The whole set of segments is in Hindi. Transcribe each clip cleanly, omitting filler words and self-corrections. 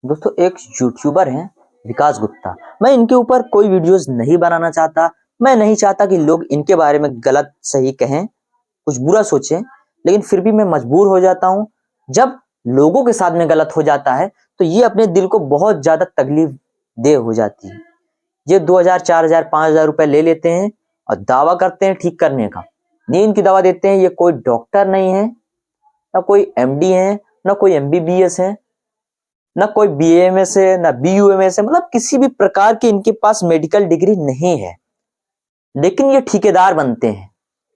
दोस्तों एक यूट्यूबर हैं विकास गुप्ता। मैं इनके ऊपर कोई वीडियोस नहीं बनाना चाहता। मैं नहीं चाहता कि लोग इनके बारे में गलत सही कहें, कुछ बुरा सोचें, लेकिन फिर भी मैं मजबूर हो जाता हूं। जब लोगों के साथ में गलत हो जाता है तो ये अपने दिल को बहुत ज्यादा तकलीफ दे हो जाती है। ये 2000 4000 5000 रुपए ले लेते हैं और दावा करते हैं ठीक करने का। नींद की दवा देते हैं। ये कोई डॉक्टर नहीं है, ना कोई एमडी है, ना कोई एमबीबीएस है, ना कोई बीएमएस है, ना बीयूएमएस है। मतलब किसी भी प्रकार की इनके पास मेडिकल डिग्री नहीं है, लेकिन ये ठेकेदार बनते हैं,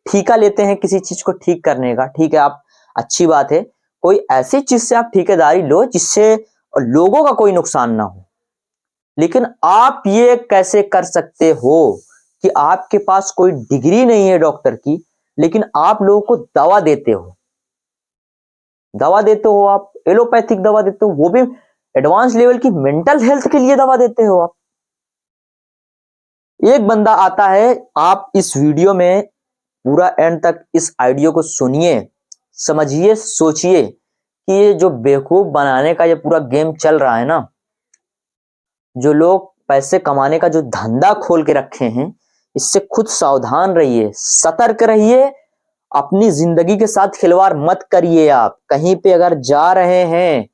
ठेका लेते हैं किसी चीज को ठीक करने का। ठीक है, आप अच्छी बात है, कोई ऐसी चीज से आप ठेकेदारी लो जिससे लोगों का कोई नुकसान ना हो। लेकिन आप ये कैसे कर सकते हो कि आपके पास कोई डिग्री नहीं है डॉक्टर की, लेकिन आप लोगों को दवा देते हो। दवा देते हो आप, एलोपैथिक दवा देते हो, वो भी एडवांस लेवल की मेंटल हेल्थ के लिए दवा देते हो आप। एक बंदा आता है, आप इस वीडियो में पूरा एंड तक इस आइडियो को सुनिए, समझिए, सोचिए कि ये जो बेवकूफ बनाने का ये पूरा गेम चल रहा है ना, जो लोग पैसे कमाने का जो धंधा खोल के रखे हैं, इससे खुद सावधान रहिए, सतर्क रहिए। अपनी जिंदगी के साथ खिलवाड़ मत करिए। आप कहीं पे अगर जा रहे हैं,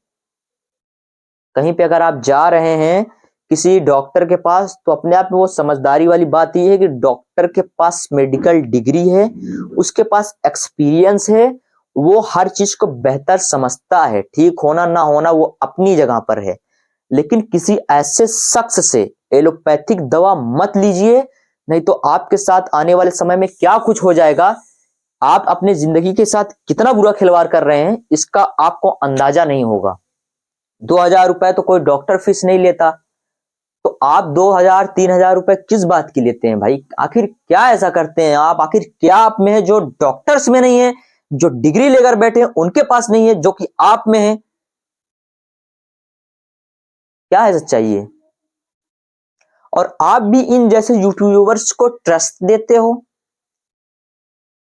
कहीं पे अगर आप जा रहे हैं किसी डॉक्टर के पास, तो अपने आप में वो समझदारी वाली बात ये है कि डॉक्टर के पास मेडिकल डिग्री है, उसके पास एक्सपीरियंस है, वो हर चीज को बेहतर समझता है। ठीक होना ना होना वो अपनी जगह पर है, लेकिन किसी ऐसे शख्स से एलोपैथिक दवा मत लीजिए, नहीं तो आपके साथ आने वाले समय में क्या कुछ हो जाएगा, आप अपने जिंदगी के साथ कितना बुरा खिलवाड़ कर रहे हैं इसका आपको अंदाजा नहीं होगा। 2000 रुपए तो कोई डॉक्टर फीस नहीं लेता, तो आप 2000 3000 रुपए किस बात की लेते हैं भाई? आखिर क्या ऐसा करते हैं आप? आखिर क्या आप में है जो डॉक्टर्स में नहीं है, जो डिग्री लेकर बैठे हैं उनके पास नहीं है, जो कि आप में है? क्या है सच्चाई है? और आप भी इन जैसे यूट्यूबर्स को ट्रस्ट देते हो?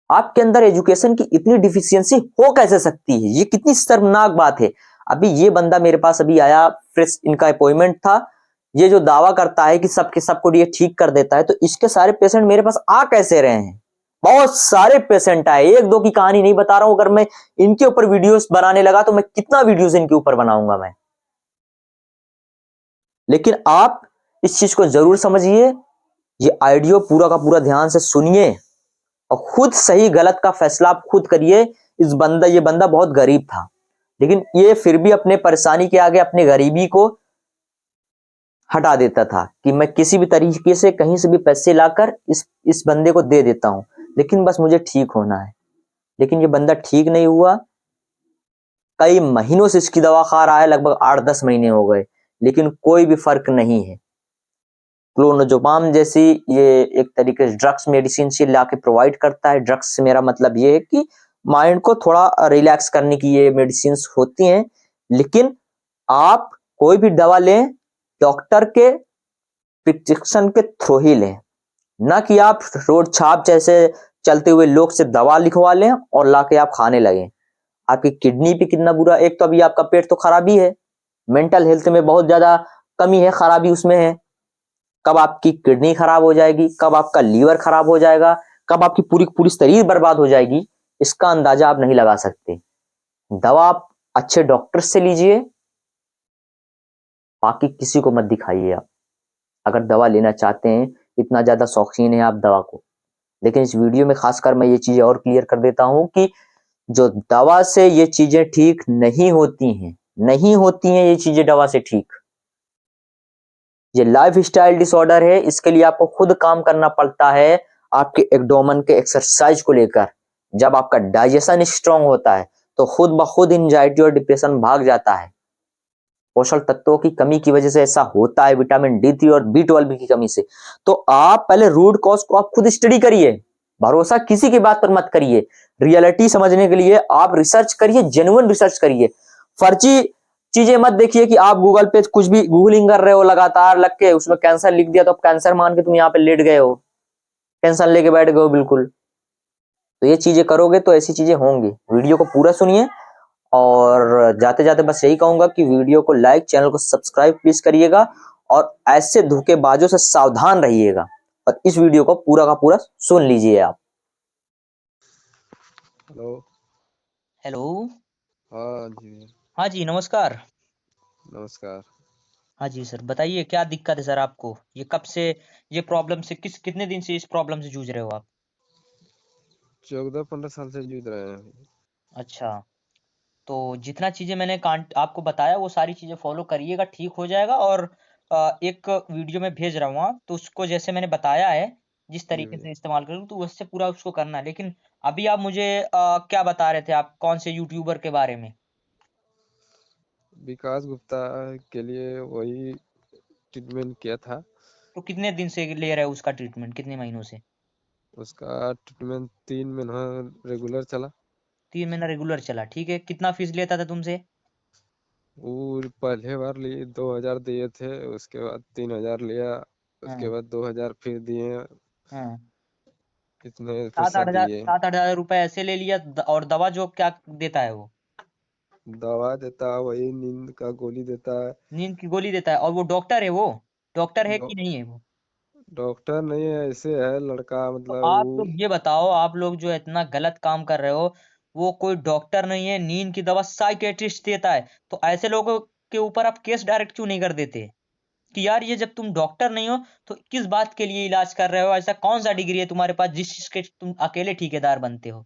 आपके अंदर एजुकेशन की इतनी डिफिशियंसी हो कैसे सकती है? ये कितनी शर्मनाक बात है। अभी ये बंदा मेरे पास अभी आया, फ्रेश इनका अपॉइंटमेंट था। ये जो दावा करता है कि सबके सबको ये ठीक कर देता है, तो इसके सारे पेशेंट मेरे पास आ कैसे रहे हैं? बहुत सारे पेशेंट आए, एक दो की कहानी नहीं बता रहा हूं। अगर मैं इनके ऊपर वीडियोस बनाने लगा तो मैं कितना वीडियोस इनके ऊपर बनाऊंगा मैं। लेकिन आप इस चीज को जरूर समझिए, ये ऑडियो पूरा का पूरा ध्यान से सुनिए और खुद सही गलत का फैसला आप खुद करिए। ये बंदा बहुत गरीब था, लेकिन ये फिर भी अपने परेशानी के आगे अपने गरीबी को हटा देता था कि मैं किसी भी तरीके से कहीं से भी पैसे लाकर इस बंदे को दे देता हूं, लेकिन बस मुझे ठीक होना है। लेकिन ये बंदा ठीक नहीं हुआ। कई महीनों से इसकी दवा खा रहा है, लगभग 8-10 महीने हो गए, लेकिन कोई भी फर्क नहीं है। क्लोनोजोपाम जैसी ये एक तरीके से ड्रग्स मेडिसिन से लाके प्रोवाइड करता है। ड्रग्स से मेरा मतलब ये है कि माइंड को थोड़ा रिलैक्स करने की ये मेडिसिन होती हैं। लेकिन आप कोई भी दवा लें, डॉक्टर के प्रिस्क्रिप्शन के थ्रू ही लें, ना कि आप रोड छाप जैसे चलते हुए लोग से दवा लिखवा लें और लाके आप खाने लगें। आपकी किडनी पे कितना बुरा, एक तो अभी आपका पेट तो खराब ही है, मेंटल हेल्थ में बहुत ज्यादा कमी है, खराबी उसमें है। कब आपकी किडनी खराब हो जाएगी, कब आपका लीवर खराब हो जाएगा, कब आपकी पूरी पूरी शरीर बर्बाद हो जाएगी, इसका अंदाजा आप नहीं लगा सकते। दवा आप अच्छे डॉक्टर से लीजिए, बाकी किसी को मत दिखाइए। आप अगर दवा लेना चाहते हैं, इतना ज्यादा शौकीन है आप दवा को। लेकिन इस वीडियो में खासकर मैं ये चीजें और क्लियर कर देता हूं कि जो दवा से ये चीजें ठीक नहीं होती हैं, नहीं होती हैं ये चीजें दवा से ठीक। ये लाइफ स्टाइल डिसऑर्डर है, इसके लिए आपको खुद काम करना पड़ता है। आपके एब्डोमेन के एक्सरसाइज को लेकर जब आपका डाइजेशन स्ट्रांग होता है तो खुद ब खुद एंजाइटी और डिप्रेशन भाग जाता है। पोषक तत्वों की कमी की वजह से ऐसा होता है, विटामिन D3 और B12 की कमी से। तो आप पहले रूट कॉज को आप खुद स्टडी करिए, भरोसा किसी की बात पर मत करिए। रियलिटी समझने के लिए आप रिसर्च करिए, जेन्युइन रिसर्च करिए। फर्जी चीजें मत देखिए कि आप गूगल पे कुछ भी गूगलिंग कर रहे हो लगातार लग के, उसमें कैंसर लिख दिया तो आप कैंसर मान के तुम यहाँ पे लेट गए हो, टेंशन लेके बैठ गए हो बिल्कुल। तो ये चीजें करोगे तो ऐसी चीजें होंगी। वीडियो को पूरा सुनिए और जाते जाते बस यही कहूंगा कि वीडियो को लाइक, चैनल को सब्सक्राइब प्लीज करिएगा और ऐसे धोखेबाजों से सावधान रहिएगा। और इस वीडियो को पूरा का पूरा सुन लीजिए आप। हेलो। हेलो। हाँ जी। हाँ जी, नमस्कार। नमस्कार। हाँ जी सर, बताइए क्या दिक्कत है सर आपको? ये कब से ये प्रॉब्लम से कितने दिन से इस प्रॉब्लम से जूझ रहे हो आप? 14-15 साल से जूझ रहे हैं। अच्छा, तो जितना चीज़ें मैंने आपको बताया वो सारी चीज़ें फॉलो करिएगा, ठीक हो जाएगा। और एक वीडियो में भेज रहा हूँ आप, तो उसको जैसे मैंने बताया है, जिस जी तरीके भैया। से इस्तेमाल करूँ तो उससे पूरा उसको करना है। लेकिन अभी आप मुझे क्या बता रहे थे, आप कौन से यूट्यूबर के बारे में? विकास गुप्ता के लिए वही ट्रीटमेंट किया था। तो कितने दिन से ले रहे हो उसका ट्रीटमेंट, कितने महीनों से? उसका ट्रीटमेंट 3 महीना रेगुलर चला। 3 महीना रेगुलर चला, ठीक है। कितना फीस लेता था तुमसे? वो पहले बार लिए 2,000 दिए थे, उसके बाद 3,000 लिया, उसके हाँ। बाद 2,000 फिर दिए। हाँ। इतने सात पैसा आठ हजार दिए। 7-8 हजार रुपए ऐसे ले लिया। और दवा जो क्या देता है वो? दवा देता वही नींद का गोली देता है। नींद की गोली देता है। और वो डॉक्टर है? वो डॉक्टर है डॉ- कि नहीं है वो? डॉक्टर नहीं है, ऐसे है लड़का, तो मतलब आप वो। लोग ये बताओ, आप लोग जो इतना गलत काम कर रहे हो, वो कोई डॉक्टर नहीं है, नींद की दवा साइकेट्रिस्ट देता है। तो ऐसे लोगों के ऊपर आप केस डायरेक्ट क्यों नहीं कर देते कि यार ये जब तुम डॉक्टर नहीं हो तो किस बात के लिए इलाज कर रहे हो? ऐसा कौन सा डिग्री है तुम्हारे पास जिस चीज के तुम अकेले ठेकेदार बनते हो?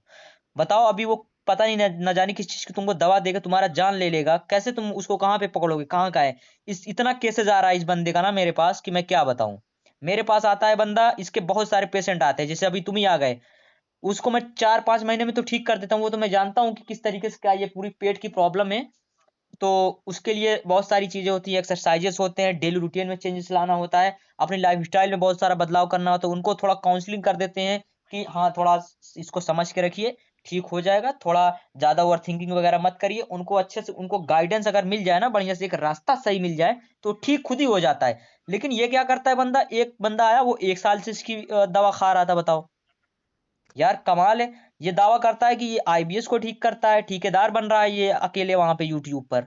बताओ। अभी वो पता नहीं, न जाने किस चीज की तुमको दवा देगा, तुम्हारा जान ले लेगा। कैसे तुम उसको कहाँ पे पकड़ोगे, कहाँ का है? इस इतना केसेस आ रहा है इस बंदे का ना मेरे पास कि मैं क्या बताऊं। मेरे पास आता है बंदा, इसके बहुत सारे पेशेंट आते हैं, जैसे अभी तुम ही आ गए। उसको मैं 4-5 महीने में तो ठीक कर देता हूँ। वो तो मैं जानता हूँ कि किस तरीके से क्या ये पूरी पेट की प्रॉब्लम है। तो उसके लिए बहुत सारी चीजें होती हैं, एक्सरसाइजेस होते हैं, डेली रूटीन में चेंजेस लाना होता है, अपनी लाइफस्टाइल में बहुत सारा बदलाव करना होता है। उनको थोड़ा काउंसलिंग कर देते हैं कि हाँ थोड़ा इसको समझ के रखिए, ठीक हो जाएगा। थोड़ा ज्यादा ओवर थिंकिंग वगैरह मत करिए। उनको अच्छे से उनको गाइडेंस अगर मिल जाए ना, बढ़िया से एक रास्ता सही मिल जाए, तो ठीक खुद ही हो जाता है। लेकिन ये क्या करता है बंदा, एक बंदा आया, वो 1 साल से इसकी दवा खा रहा था, बताओ। यार कमाल है। ये दावा करता है कि ये आईबीएस को ठीक करता है, ठेकेदार बन रहा है ये अकेले वहां पे यूट्यूब पर।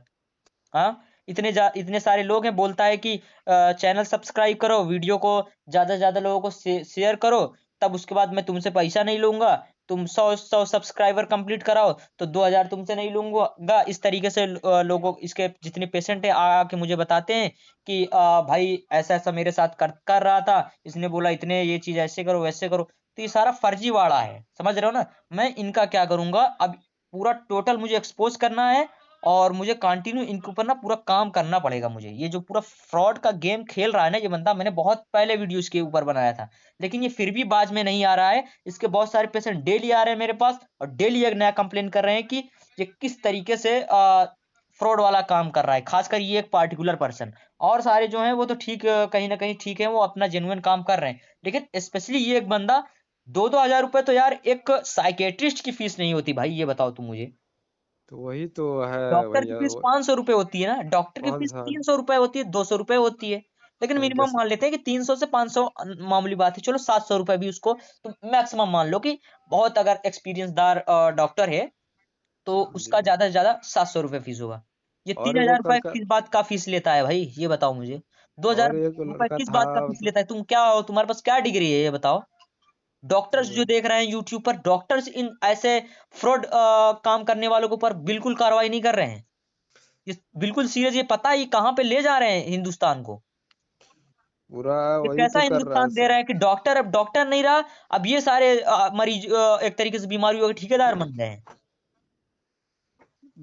हाँ। इतने सारे लोग हैं, बोलता है कि चैनल सब्सक्राइब करो, वीडियो को ज्यादा से ज्यादा लोगों को शेयर करो, तब उसके बाद मैं तुमसे पैसा नहीं लूंगा। तुम 100 सब्सक्राइबर कंप्लीट कराओ तो 2,000 तुमसे नहीं लूंगा। इस तरीके से लोगों, इसके जितने पेशेंट है आके मुझे बताते हैं कि भाई ऐसा ऐसा मेरे साथ कर रहा था, इसने बोला इतने ये चीज ऐसे करो वैसे करो। तो ये सारा फर्जीवाड़ा है, समझ रहे हो ना? मैं इनका क्या करूंगा अब? पूरा टोटल मुझे एक्सपोज करना है और मुझे कंटिन्यू इनके ऊपर ना पूरा काम करना पड़ेगा मुझे। ये जो पूरा फ्रॉड का गेम खेल रहा है ना ये बंदा, मैंने बहुत पहले वीडियो इसके ऊपर बनाया था, लेकिन ये फिर भी बाज में नहीं आ रहा है। इसके बहुत सारे पेशेंट डेली आ रहे हैं मेरे पास और डेली एक नया कंप्लेन कर रहे हैं कि ये किस तरीके से फ्रॉड वाला काम कर रहा है, खासकर ये एक पार्टिकुलर पर्सन। और सारे जो हैं वो तो ठीक, कहीं ना कहीं ठीक है, वो अपना जेन्युइन काम कर रहे हैं। लेकिन स्पेशली ये एक बंदा, 2-2 हजार रुपए तो यार एक साइकेट्रिस्ट की फीस नहीं होती भाई, ये बताओ तुम मुझे। तो वही तो है डॉक्टर की भैया फीस 500 रुपए होती है ना, डॉक्टर की फीस 5 साल। 300 रुपए होती है, 200 रुपए होती है। लेकिन और मिनिमम जैसे मान लेते हैं कि 300 से 500 मामूली बात है। चलो 700 रुपए भी उसको तो मैक्सिमम मान लो कि बहुत अगर एक्सपीरियंसदार डॉक्टर है तो जी। उसका ज्यादा से ज्यादा 700 रुपए फीस होगा। ये और तीन एक वो हजार रुपए लड़का किस बात का फीस लेता है भाई, ये बताओ मुझे। दो हजार और एक रुपए लड़का किस था, बात का फीस मतलब। लेता है? तुम क्या हो, तुम्हारे पास क्या डिग्री है, ये बताओ। डॉक्टर्स जो वही। देख रहे हैं यूट्यूब पर, डॉक्टर्स इन ऐसे फ्रॉड काम करने वालों के ऊपर बिल्कुल कार्रवाई नहीं कर रहे हैं। ये बिल्कुल सीरियस, ये पता है ये कहाँ पे ले जा रहे हैं हिंदुस्तान को। पूरा ये वही कैसा तो कर रहा है हिंदुस्तान दे सब। रहा है कि डॉक्टर अब डॉक्टर नहीं रहा। अब ये सारे मरीज एक तरीके से बीमारियों के ठेकेदार बन गए हैं।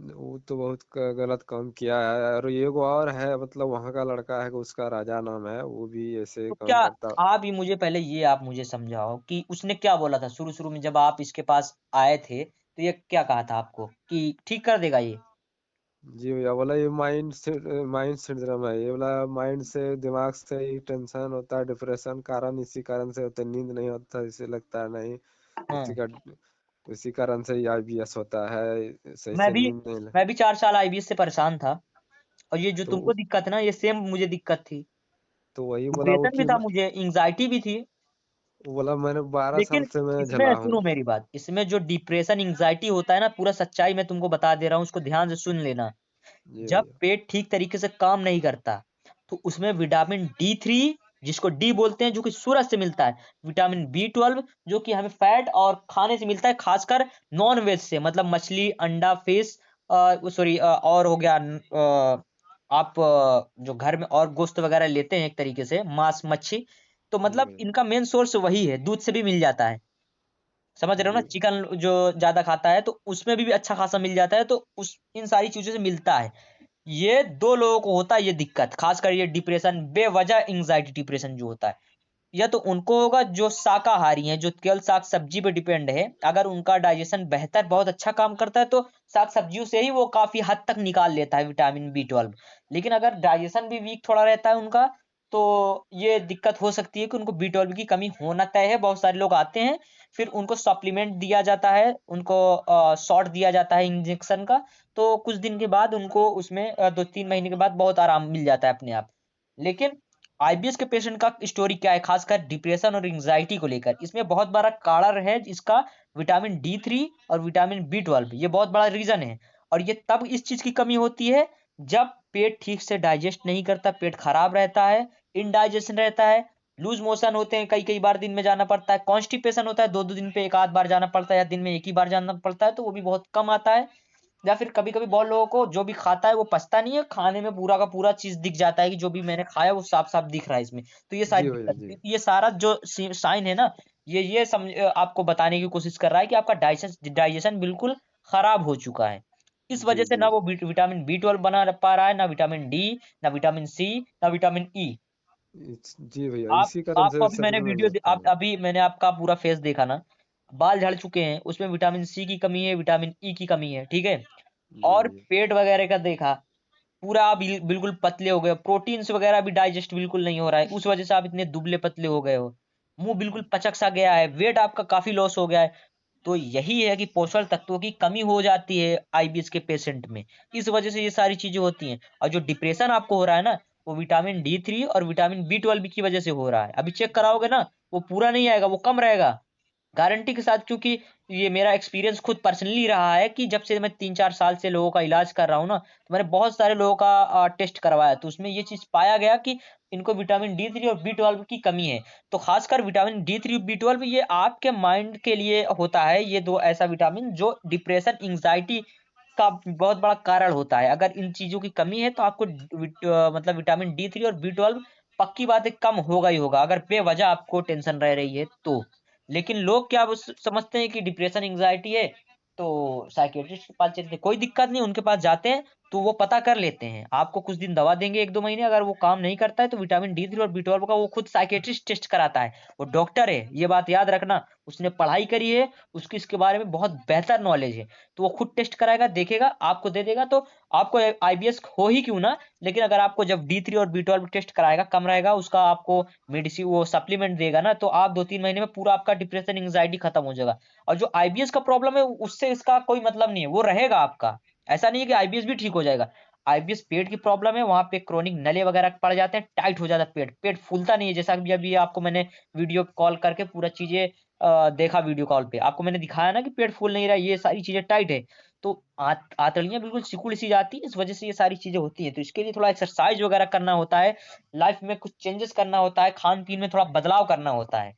वो तो बहुत गलत काम किया है। और ये वो और है, मतलब वहाँ का लड़का है, उसका राजा नाम है, वो भी ऐसे तो क्या, काम करता। आप ही मुझे पहले ये आप मुझे समझाओ कि उसने क्या बोला था शुरू शुरू में जब आप इसके पास आए थे, तो ये क्या कहा था आपको कि ठीक कर देगा ये? जी भैया बोला ये माइंड सिंड्रोम है, ये बोला माइंड से, दिमाग से ही टेंशन होता है, डिप्रेशन कारण इसी कारण से होता है, नींद नहीं होता इसे लगता है नहीं। हाँ। इसी का इसी कारण से ही आईबीएस होता है, सही मैं से भी नींद नहीं मैं भी 4 साल आईबीएस से परेशान था। और ये जो तो तुमको दिक्कत है ना, ये सेम मुझे दिक्कत थी। तो वही बोला वो डिप्रेशन भी कि था मुझे, एंग्जाइटी भी थी। वो बोला मैंने 12 साल लेकिन से मैं इसमें झेला सुनो हूँ। मेरी बात, इसमें जो डिप्रेशन एंग्जाइटी होता है ना, पूरा सच्चाई मैं तुमको बता दे रहा हूँ, उसको ध्यान से सुन लेना। जी जब भैया। पेट ठीक तरीके से काम नहीं करता तो उसमें विटामिन D3, जिसको डी बोलते हैं, जो कि सूरज से मिलता है, विटामिन B12 जो कि हमें फैट और खाने से मिलता है, खासकर नॉन वेज से, मतलब मछली, अंडा, फिश, सॉरी, और हो गया आप जो घर में और गोश्त वगैरह लेते हैं एक तरीके से, मांस मच्छी, तो जी मतलब भैया। इनका मेन सोर्स वही है, दूध से भी मिल जाता है। समझ रहे हो ना, जी। चिकन जो ज्यादा खाता है तो उसमें भी अच्छा खासा मिल जाता है, तो उस इन सारी चीजों से मिलता है। ये दो लोगों को होता है ये दिक्कत, खासकर ये डिप्रेशन, बेवजह एंग्जाइटी डिप्रेशन जो होता है, या तो उनको होगा जो शाकाहारी हैं, जो केवल साग सब्जी पे डिपेंड है। अगर उनका डाइजेशन बेहतर, बहुत अच्छा काम करता है, तो साग सब्जियों से ही वो काफी हद तक निकाल लेता है विटामिन B12। लेकिन अगर डाइजेशन भी वीक थोड़ा रहता है उनका, तो ये दिक्कत हो सकती है कि उनको B12 की कमी होना तय है। बहुत सारे लोग आते हैं, फिर उनको सप्लीमेंट दिया जाता है, उनको शॉट दिया जाता है इंजेक्शन का, तो कुछ दिन के बाद उनको उसमें 2-3 महीने के बाद बहुत आराम मिल जाता है अपने आप। लेकिन आईबीएस के पेशेंट का स्टोरी क्या है, खासकर डिप्रेशन और एंग्जाइटी को लेकर, इसमें बहुत बड़ा कारण है इसका विटामिन D3 और विटामिन B12, ये बहुत बड़ा रीजन है। और ये तब इस चीज की कमी होती है जब पेट ठीक से डाइजेस्ट नहीं करता, पेट खराब रहता है, इनडाइजेशन रहता है, लूज मोशन होते हैं, कई कई बार दिन में जाना पड़ता है, कॉन्स्टिपेशन होता है, 2-2 दिन पे एक आध बार जाना पड़ता है, या दिन में एक ही बार जाना पड़ता है, तो वो भी बहुत कम आता है। या फिर कभी-कभी बहुत लोगों को जो भी खाता है वो पचता नहीं है, खाने में पूरा का पूरा चीज़ दिख जाता है कि जो भी मैंने खाया वो साफ-साफ दिख रहा है इसमें। तो ये सारी जी भैया। दिक्कत, जी। ये सारा जो साइन है ना, ये आपको बताने की कोशिश कर रहा है कि आपका डाइजेशन डाइजेशन बिल्कुल खराब हो चुका है। इस जी। वजह से जी। ना वो विटामिन B12 बना पा रहा है, ना विटामिन डी, ना विटामिन सी, ना विटामिन ई। जी भैया, आप इसी कारण आपको से अभी मैंने शरीर में वीडियो लगता आप नहीं। अभी मैंने आपका पूरा फेस देखा ना, बाल झड़ चुके हैं, उसमें विटामिन सी की कमी है, विटामिन ई की कमी है, ठीक है। जी और भैया। पेट वगैरह का देखा, पूरा आप बिल्कुल पतले हो गए हो, प्रोटीन्स वगैरह भी डाइजेस्ट बिल्कुल नहीं हो रहा है, उस वजह से आप इतने दुबले पतले हो गए हो, मुंह बिल्कुल पचक सा गया है, वेट आपका काफी लॉस हो गया है। तो यही है कि पोषण तत्वों की कमी हो जाती है आईबीएस के पेशेंट में, इस वजह से ये सारी चीजें होती हैं। और जो डिप्रेशन आपको हो रहा है ना, वो विटामिन D3 और विटामिन B12 की वजह से हो रहा है। अभी चेक कराओगे ना, वो पूरा नहीं आएगा, वो कम रहेगा गारंटी के साथ, क्योंकि ये मेरा एक्सपीरियंस खुद पर्सनली रहा है कि जब से मैं 3-4 साल से लोगों का इलाज कर रहा हूँ ना, तो मैंने बहुत सारे लोगों का टेस्ट करवाया, तो उसमें ये चीज पाया गया कि इनको विटामिन D3 और B12 की कमी है। तो खासकर विटामिन D3 B12 ये आपके माइंड के लिए होता है, ये दो ऐसा विटामिन जो डिप्रेशन एंग्जाइटी का बहुत बड़ा कारण होता है। अगर इन चीजों की कमी है तो आपको मतलब विटामिन D3 और B12 पक्की बात है कम होगा ही होगा, अगर बेवजह आपको टेंशन रह रही है तो। लेकिन लोग क्या समझते हैं कि डिप्रेशन एंग्जाइटी है तो साइकियाट्रिस्ट के पास चलते हैं। कोई दिक्कत नहीं, उनके पास जाते हैं तो वो पता कर लेते हैं, आपको कुछ दिन दवा देंगे 1-2 महीने, अगर वो काम नहीं करता है तो विटामिन D3 और B12 का वो खुद साइकियाट्रिस्ट टेस्ट कराता है। वो डॉक्टर है, ये बात याद रखना, उसने पढ़ाई करी है, उसकी इसके बारे में बहुत बेहतर नॉलेज है, तो वो खुद टेस्ट कराएगा, देखेगा, आपको दे देगा। तो आपको आईबीएस हो ही क्यों ना, लेकिन अगर आपको जब D3 और B12 टेस्ट कराएगा कम रहेगा, उसका आपको मेडिसिन वो सप्लीमेंट देगा ना, तो आप 2-3 महीने में पूरा आपका डिप्रेशन एंग्जाइटी खत्म हो जाएगा। और जो आईबीएस का प्रॉब्लम है उससे इसका कोई मतलब नहीं है, वो रहेगा आपका। ऐसा नहीं है कि आईबीएस भी ठीक हो जाएगा। आईबीएस पेट की प्रॉब्लम है, वहां पे क्रोनिक नले वगैरह पड़ जाते हैं, टाइट हो जाता है पेट, पेट फूलता नहीं है, जैसा कि अभी आपको मैंने वीडियो कॉल करके पूरा चीजें देखा, वीडियो कॉल पे आपको मैंने दिखाया ना कि पेट फूल नहीं रहा, ये सारी चीजें टाइट है। तो आंतड़ियां बिल्कुल सिकुड़ सी जाती है, इस वजह से ये सारी चीजें होती हैं। तो इसके लिए थोड़ा एक्सरसाइज वगैरह करना होता है, लाइफ में कुछ चेंजेस करना होता है, खान पीन में थोड़ा बदलाव करना होता है।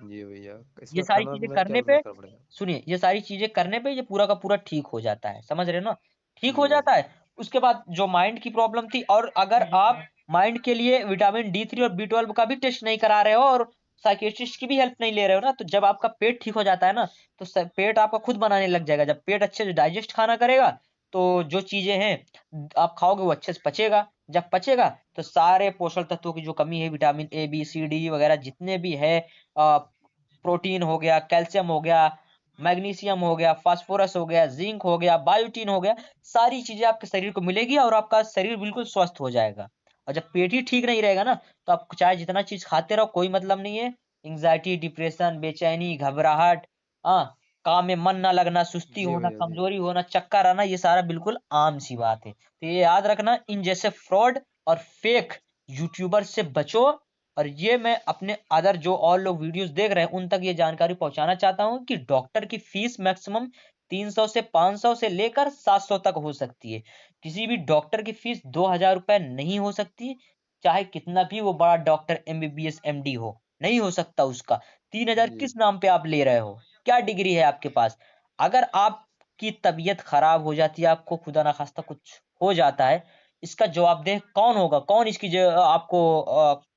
जी भैया, ये इसमें सारी खाना चीजें पीना क्या करने पे, रखना पड़ेगा? सुनिए, ये सारी चीजें करने पे ये पूरा का पूरा ठीक हो जाता है, समझ रहे हो ना, ठीक हो जी भैया। जाता है। उसके बाद जो माइंड की प्रॉब्लम थी, और अगर आप माइंड के लिए विटामिन D3 और B12 का भी टेस्ट नहीं करा रहे हो और साइकियाट्रिस्ट की भी हेल्प नहीं ले रहे हो ना, तो जब आपका पेट ठीक हो जाता है ना, तो पेट आपका खुद बनाने लग जाएगा। जब पेट अच्छे से डाइजेस्ट खाना करेगा, तो जो चीजें हैं आप खाओगे वो अच्छे से पचेगा। जब पचेगा तो सारे पोषक तत्वों की जो कमी है, vitamin A B C D वगैरह जितने भी है, प्रोटीन हो गया, कैल्शियम हो गया, मैग्नीशियम हो गया, फास्फोरस हो गया, जिंक हो गया, बायोटीन हो गया, सारी चीजें आपके शरीर को मिलेगी और आपका शरीर बिल्कुल स्वस्थ हो जाएगा। और जब पेट ही ठीक नहीं रहेगा ना, तो आप चाहे जितना चीज खाते रहो कोई मतलब नहीं है। एंग्जाइटी, डिप्रेशन, बेचैनी, घबराहट, हाँ, काम में मन ना लगना, सुस्ती जी होना, भैया। जी। कमजोरी होना, चक्कर आना, ये सारा बिल्कुल आम सी बात है। तो ये याद रखना, इन जैसे फ्रॉड और फेक यूट्यूबर से बचो। और ये मैं अपने अदर जो और लोग वीडियोस देख रहे हैं उन तक ये जानकारी पहुंचाना चाहता हूं कि डॉक्टर की फीस मैक्सिमम 300 से 500 से लेकर 700 तक हो सकती है। किसी भी डॉक्टर की फीस 2000 रुपए नहीं हो सकती, चाहे कितना भी वो बड़ा डॉक्टर एमबीबीएस एमडी हो, नहीं हो सकता उसका। 3000 जी किस नाम पे आप ले रहे हो? क्या डिग्री है आपके पास? अगर आपकी तबीयत खराब हो जाती है, आपको खुदा ना खास्ता कुछ हो जाता है, इसका जवाबदेह कौन होगा? कौन इसकी आपको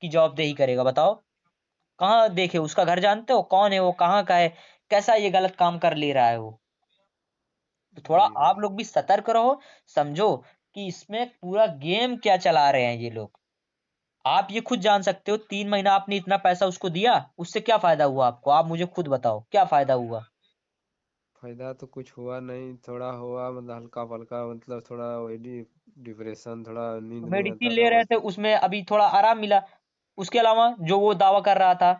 की जवाबदेही करेगा बताओ? कहाँ देखे उसका घर जानते हो? कौन है वो? कहाँ का है? कैसा ये गलत काम कर ले रहा है वो? तो थोड़ा जी आप भैया। लोग भी सतर्क रहो, समझो कि इसमें पूरा गेम क्या चला रहे हैं ये लोग। आप ये खुद जान सकते हो, 3 महीना आपने इतना पैसा उसको दिया, उससे क्या फायदा हुआ आपको? आप मुझे खुद बताओ, क्या फायदा हुआ? फायदा तो कुछ हुआ नहीं, थोड़ा हुआ मतलब हल्का फुल्का, मतलब थोड़ा वही डिप्रेशन, थोड़ा नींद नहीं मेडिसिन आता ले था रहे बस। थे, उसमें अभी थोड़ा आराम मिला। उसके अलावा जो वो दावा कर रहा था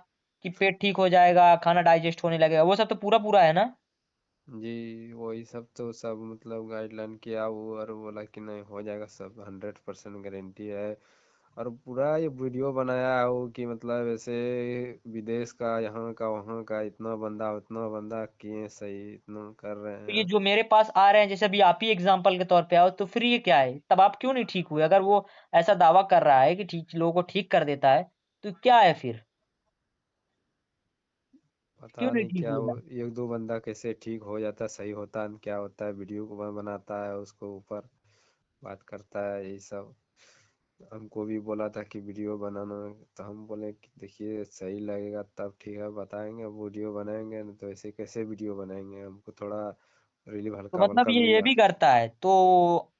कि पेट ठीक हो जाएगा, खाना डाइजेस्ट होने लगेगा, वो सब तो पूरा पूरा है ना? जी वही सब तो सब मतलब गाइडलाइन किया वो, और बोला कि नहीं हो जाएगा सब, 100% गारंटी है। और पूरा ये वीडियो बनाया है वो कि मतलब ऐसे विदेश का, यहाँ का, वहाँ का, इतना बंदा उतना बंदा किए सही, इतना कर रहे तो ये हैं। जो मेरे पास आ रहे हैं, जैसे अभी आप ही एग्जाम्पल के तौर पे आओ, तो फिर ये क्या है? तब आप क्यों नहीं ठीक हुए? अगर वो ऐसा दावा कर रहा है कि ठीक लोगों को ठीक कर देता है, तो क्या है फिर? क्यों पता नहीं नहीं ठीक क्या वो, हुआ? एक दो बंदा कैसे ठीक हो जाता है, सही होता है, क्या होता है, वीडियो को बनाता है, उसको ऊपर बात करता है, यही सब। हमको भी बोला था कि वीडियो बनाना, तो हम बोले कि देखिए सही लगेगा तब ठीक है बताएंगे, अब वीडियो बनाएंगे नहीं तो ऐसे कैसे वीडियो बनाएंगे, हमको थोड़ा रिलीफ तो हल्का मतलब फुल्का ये मिला। भी करता है, तो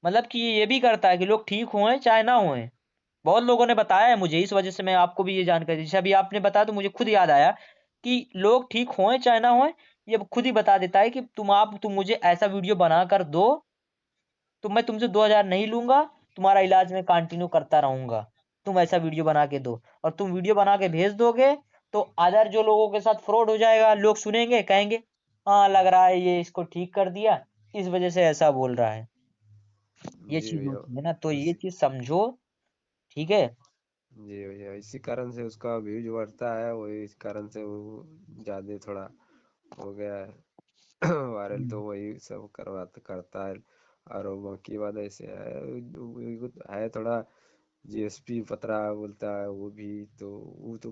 मतलब कि ये भी करता है कि लोग ठीक हों चाहे ना हों। बहुत लोगों ने बताया है मुझे, इस वजह से मैं आपको भी ये जानकारी दी। जैसे अभी आपने बताया तो मुझे खुद याद आया कि लोग ठीक हों चाहे ना हों, ये खुद ही बता देता है कि तुम मुझे ऐसा वीडियो बना कर दो, तो मैं तुमसे 2000 नहीं लूंगा, तुम्हारा इलाज मैं कंटिन्यू करता रहूंगा। तुम ऐसा वीडियो बना के दो, और तुम वीडियो बना के भेज दोगे, तो अदर जो लोगों के साथ फ्रॉड हो जाएगा, लोग सुनेंगे कहेंगे हाँ लग रहा है ये इसको ठीक कर दिया, इस वजह से ऐसा बोल रहा है। ये जी चीज भैया। होती है ना, तो ये उसी चीज समझो। ठीक है। जी भैया, इसी कारण से उसका व्यूज बढ़ता है, वही इस कारण से वो ज्यादा थोड़ा हो गया है वायरल, हम्म। तो वही सब करवाता करता है। और बाकी बात ऐसे है, वो है थोड़ा जीएसपी पतरा बोलता है वो भी, तो वो तो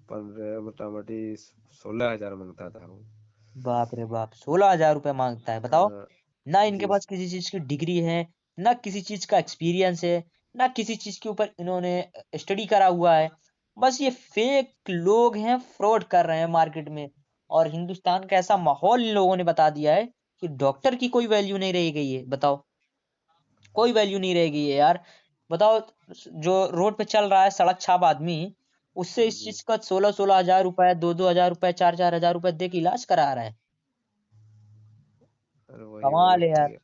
15 मोटामोटी 16,000 मांगता था वो। बाप रे बाप, 16,000 रुपये मांगता है बताओ? हाँ ना इनके जी। पास किसी चीज की डिग्री है, ना किसी चीज का एक्सपीरियंस है, ना किसी चीज के ऊपर इन्होंने स्टडी करा हुआ है। बस ये फेक लोग हैं, फ्रॉड कर रहे हैं मार्केट में। और हिंदुस्तान का ऐसा माहौल इन लोगों ने बता दिया है कि डॉक्टर की कोई वैल्यू नहीं रह गई है। बताओ, कोई वैल्यू नहीं रह गई है यार। बताओ, जो रोड पे चल रहा है सड़क छाप आदमी, उससे इस जी चीज का 16,000 रुपए, 2,000 रुपए, 4,000 रुपए दे के इलाज करा रहा है। और वही बोले कमाल है कि यार।